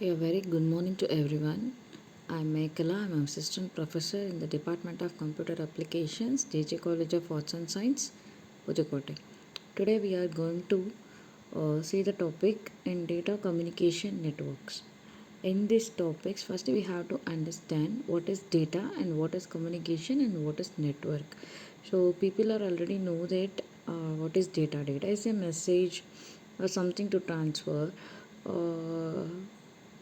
A very good morning to everyone. I'm Mekala. I'm an assistant professor in the Department of Computer Applications, JJ College of Arts and Science, Pudukkottai. Today we are going to see the topic in data communication networks. In these topics, first we have to understand what is data and what is communication and what is network. So people are already know that what is data. Data is a message or something to transfer. Uh,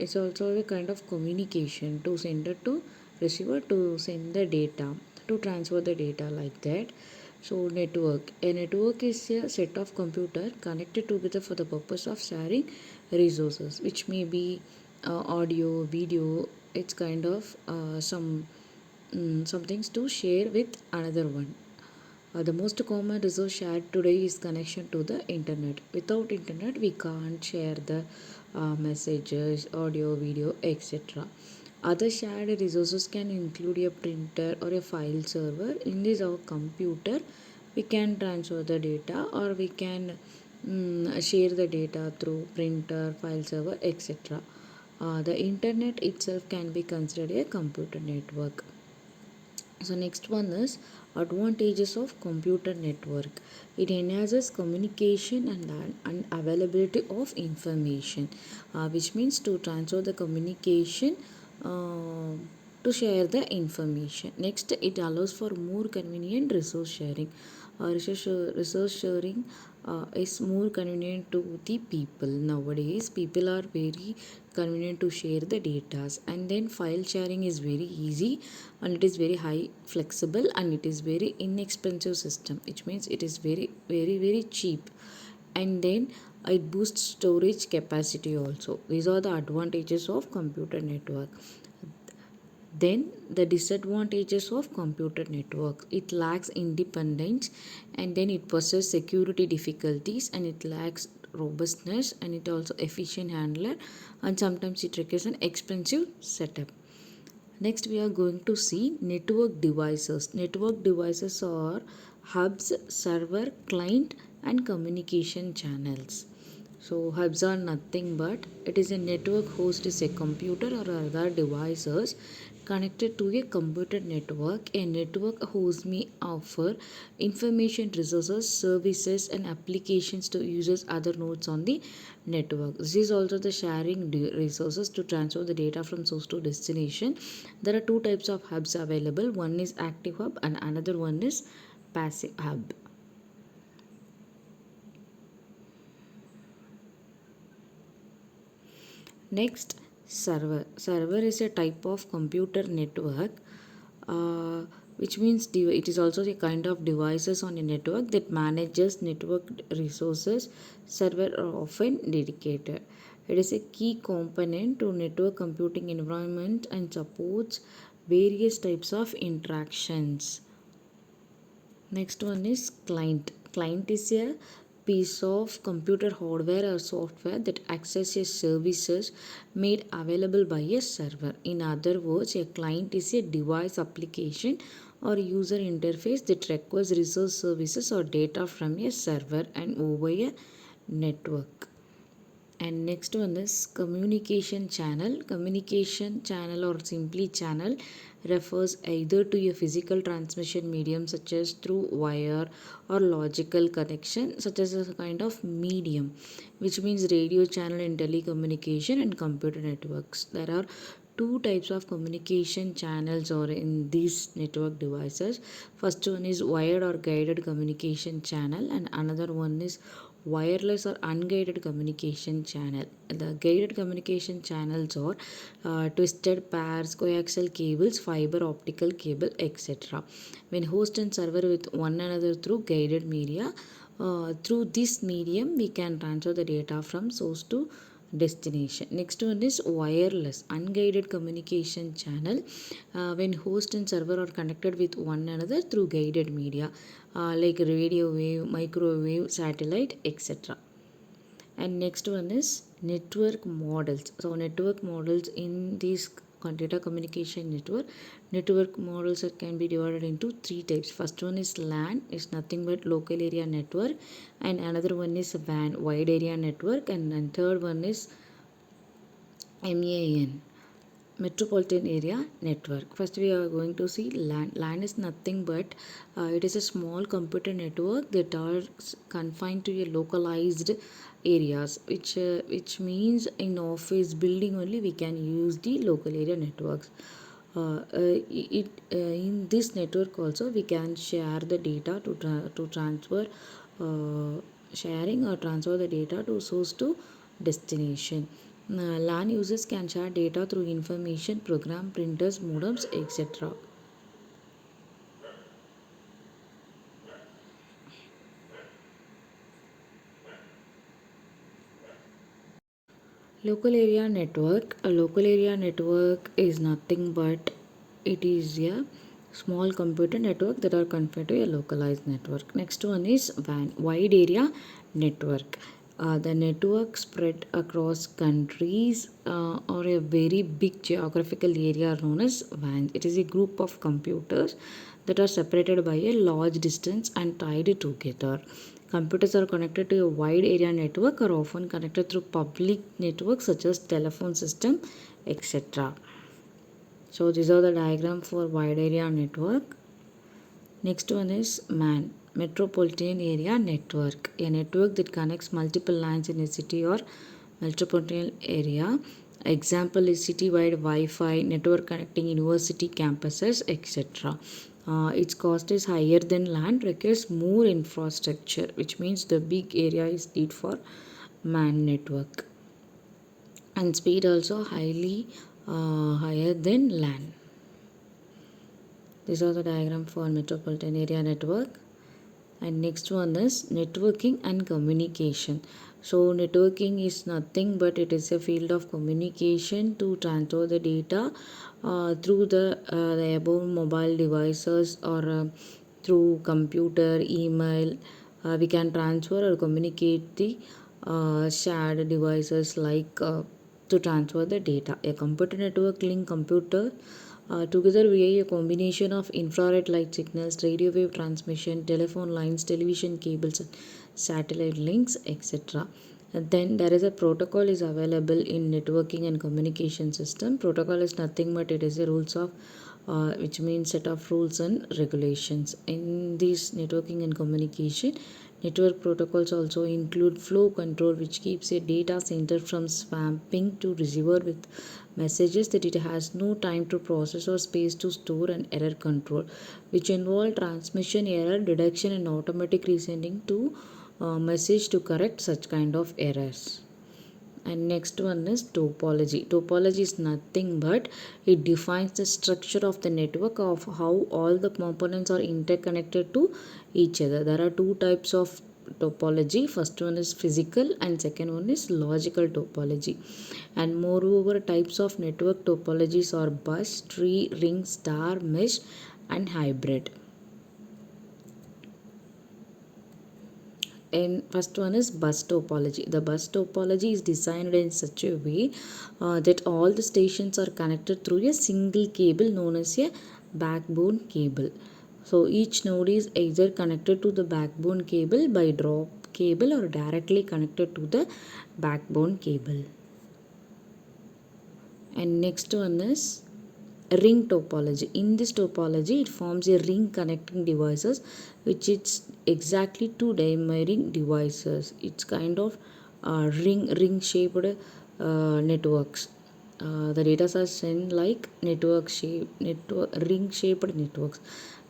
it's also a kind of communication to sender to receiver to send the data to transfer the data like that. So network. A network is a set of computer connected together for the purpose of sharing resources, which may be audio, video. It's kind of some things to share with another one. The most common resource shared today is connection to the internet. Without internet, we can't share the messages, audio, video, etc. Other shared resources can include a printer or a file server. In this, our computer, we can transfer the data or we can share the data through printer, file server, etc. The internet itself can be considered a computer network. So next one is advantages of computer network. It enhances communication and availability of information, which means to transfer the communication uh, to share the information. Next, it allows for more convenient resource sharing. Resource sharing is more convenient to the people. Nowadays, people are very convenient to share the data, and then file sharing is very easy and it is very high flexible and it is very inexpensive system, which means it is very cheap, and then it boosts storage capacity also. These are the advantages of computer network. Then the disadvantages of computer network: it lacks independence, and then it possesses security difficulties, and it lacks robustness, and it also efficient handler, and sometimes it requires an expensive setup. Next, we are going to see network devices. Network devices are hubs, server, client, and communication channels. So, hubs are nothing but it is a network host is a computer or other devices connected to a computer network. A network host may offer information resources, services, and applications to users other nodes on the network. This is also the sharing resources to transfer the data from source to destination. There are two types of hubs available. One is active hub and another one is passive hub. Next, server. Server is a type of computer network, uh, which means it is also a kind of devices on a network that manages network resources. Server are often dedicated. It is a key component to network computing environment and supports various types of interactions. Next one is client. Client is a piece of computer hardware or software that accesses services made available by a server. In other words, a client is a device application or user interface that requires resource services or data from a server and over a network. And next one is communication channel. Communication channel or simply channel refers either to a physical transmission medium such as through wire or logical connection such as a kind of medium, which means radio channel in telecommunication and computer networks. There are two types of communication channels or in these network devices. First one is wired or guided communication channel and another one is wireless or unguided communication channel. The guided communication channels are twisted pairs, coaxial cables, fiber optical cable, etc. When host and server with one another through guided media, through this medium we can transfer the data from source to destination. Next one is wireless unguided communication channel, when host and server are connected with one another through guided media, like radio wave, microwave, satellite, etc. And next one is network models. So network models in this data communication network models can be divided into three types. First one is LAN, is nothing but local area network, and another one is WAN, wide area network, and then third one is MAN, metropolitan area network. First we are going to see LAN. LAN is nothing but it is a small computer network that are confined to a localized areas, which means in office building only we can use the local area networks. In this network also we can share the data to transfer, sharing or transfer the data to source to destination. LAN users can share data through information program, printers, modems, etc. Local area network. A local area network is nothing but it is a small computer network that are confined to a localized network. Next one is WAN, wide area network. The network spread across countries or a very big geographical area known as WAN. It is a group of computers that are separated by a large distance and tied together. Computers are connected to a wide area network are often connected through public networks such as telephone system, etc. So these are the diagram for wide area network. Next one is MAN, metropolitan area network, a network that connects multiple lines in a city or metropolitan area. Example is citywide Wi-Fi network connecting university campuses, etc. Its cost is higher than LAN, requires more infrastructure, which means the big area is need for MAN network, and speed also highly higher than LAN. These are the diagram for metropolitan area network. And next one is networking and communication. So networking is nothing but it is a field of communication to transfer the data through the above mobile devices or through computer, email. We can transfer or communicate the shared devices like to transfer the data. A computer network link computer together via a combination of infrared light signals, radio wave transmission, telephone lines, television cables, satellite links, etc. And then there is a protocol is available in networking and communication system. Protocol is nothing but it is a rules of which means set of rules and regulations. In this networking and communication, network protocols also include flow control, which keeps a data center from swamping to receiver with messages that it has no time to process or space to store, and error control, which involve transmission error detection and automatic resending to message to correct such kind of errors. And next one is topology. Topology is nothing but it defines the structure of the network of how all the components are interconnected to each other. There are two types of topology. First one is physical and second one is logical topology. And moreover, types of network topologies are bus, tree, ring, star, mesh, and hybrid. And first one is bus topology. The bus topology is designed in such a way that all the stations are connected through a single cable known as a backbone cable. So each node is either connected to the backbone cable by drop cable or directly connected to the backbone cable. And next one is ring topology. In this topology, it forms a ring connecting devices, which is exactly two dimmering devices. It's kind of ring shaped networks. The data are sent like ring shaped networks.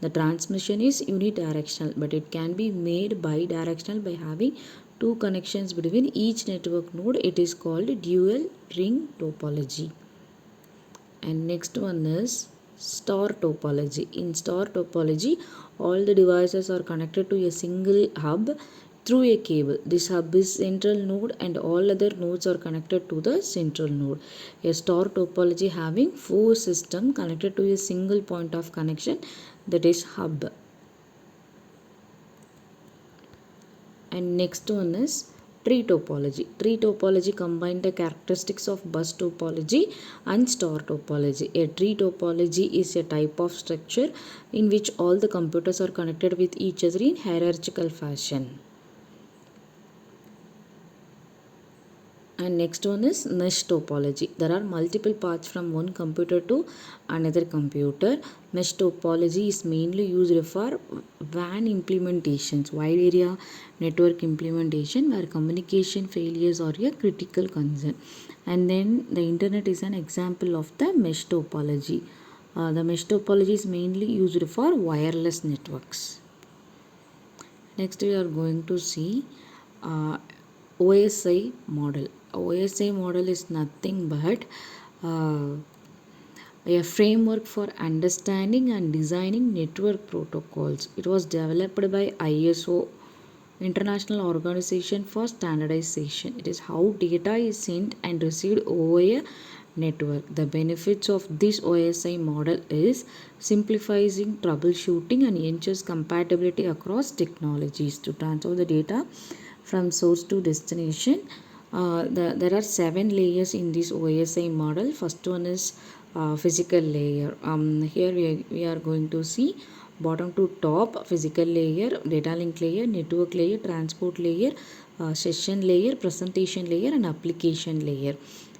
The transmission is unidirectional, but it can be made bidirectional by having two connections between each network node. It is called dual ring topology. And next one is star topology. In star topology, all the devices are connected to a single hub through a cable. This hub is central node and all other nodes are connected to the central node. A star topology having four systems connected to a single point of connection, that is hub. And next one is tree topology. Tree topology combines the characteristics of bus topology and star topology. A tree topology is a type of structure in which all the computers are connected with each other in hierarchical fashion. And next one is mesh topology. There are multiple paths from one computer to another computer. Mesh topology is mainly used for WAN implementations, wide area network implementation, where communication failures are a critical concern. And then the internet is an example of the mesh topology. The mesh topology is mainly used for wireless networks. Next we are going to see uh, OSI model. OSI model is nothing but uh, a framework for understanding and designing network protocols. It was developed by ISO, International Organization for Standardization. It is how data is sent and received over a network. The benefits of this OSI model is simplifying troubleshooting and ensures compatibility across technologies to transfer the data from source to destination. There are 7 layers in this OSI model. First one is physical layer. Here we are going to see bottom to top: physical layer, data link layer, network layer, transport layer, session layer, presentation layer, and application layer.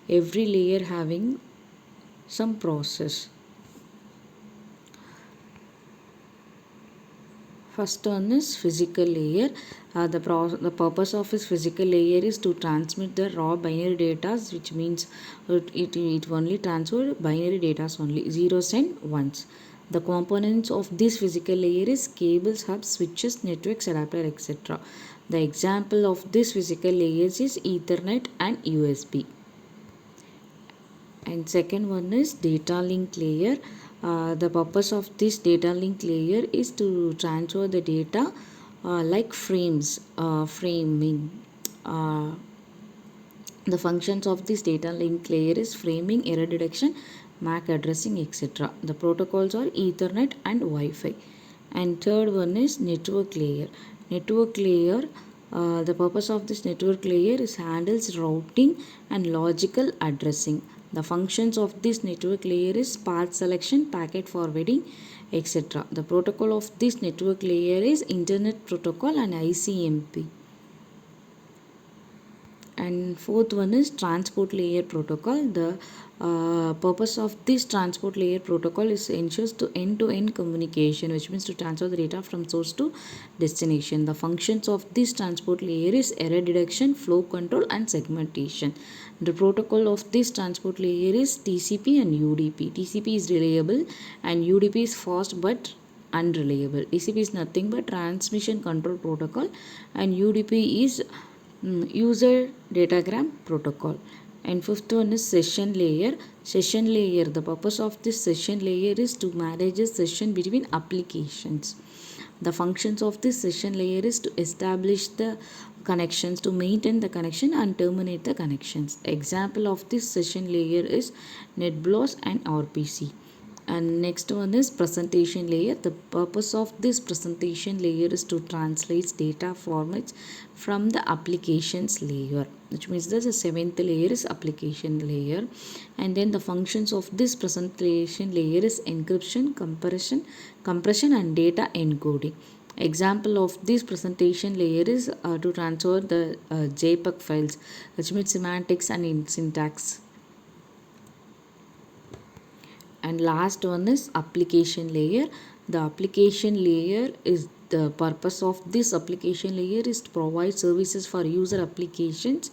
Every layer having some process. First one is physical layer. The purpose of this physical layer is to transmit the raw binary data, which means it only transfer binary data only, zeros and ones. The components of this physical layer is cables, hubs, switches, networks, adapter, etc. The example of this physical layers is Ethernet and USB. And second one is data link layer. The purpose of this data link layer is to transfer the data like frames, framing. The functions of this data link layer is framing, error detection, MAC addressing, etc. The protocols are Ethernet and Wi-Fi. And third one is network layer. Network layer, the purpose of this network layer is handles routing and logical addressing. The functions of this network layer is path selection, packet forwarding, etc. The protocol of this network layer is Internet Protocol and ICMP. And fourth one is transport layer protocol. The purpose of this transport layer protocol is ensures to end-to-end communication, which means to transfer the data from source to destination. The functions of this transport layer is error detection, flow control, and segmentation. The protocol of this transport layer is TCP and UDP. TCP is reliable and UDP is fast but unreliable. TCP is nothing but transmission control protocol, and UDP is user datagram protocol. And fifth one is session layer. Session layer, the purpose of this session layer is to manage a session between applications. The functions of this session layer is to establish the connections, to maintain the connection, and terminate the connections. Example of this session layer is NetBLOS and RPC. And next one is presentation layer. The purpose of this presentation layer is to translate data formats from the applications layer, which means the 7th layer is application layer. And then the functions of this presentation layer is encryption, compression and data encoding. Example of this presentation layer is to transfer the JPEG files, which means semantics and syntax. And last one is application layer. The application layer is the purpose of this application layer is to provide services for user applications.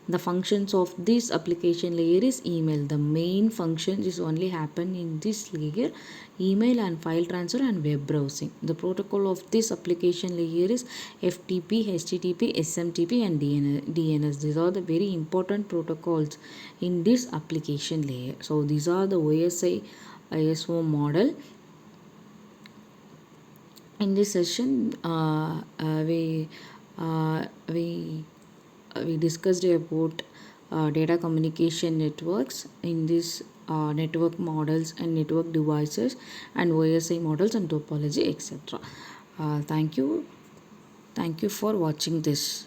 The functions of this application layer is email. The main functions is only happen in this layer: email and file transfer and web browsing. The protocol of this application layer is FTP, HTTP, SMTP and DNS. These are the very important protocols in this application layer. So these are the OSI ISO model. In this session we discussed about data communication networks in this network models and network devices and OSI models and topology, etc. Thank you for watching this.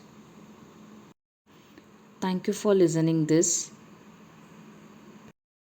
Thank you for listening this.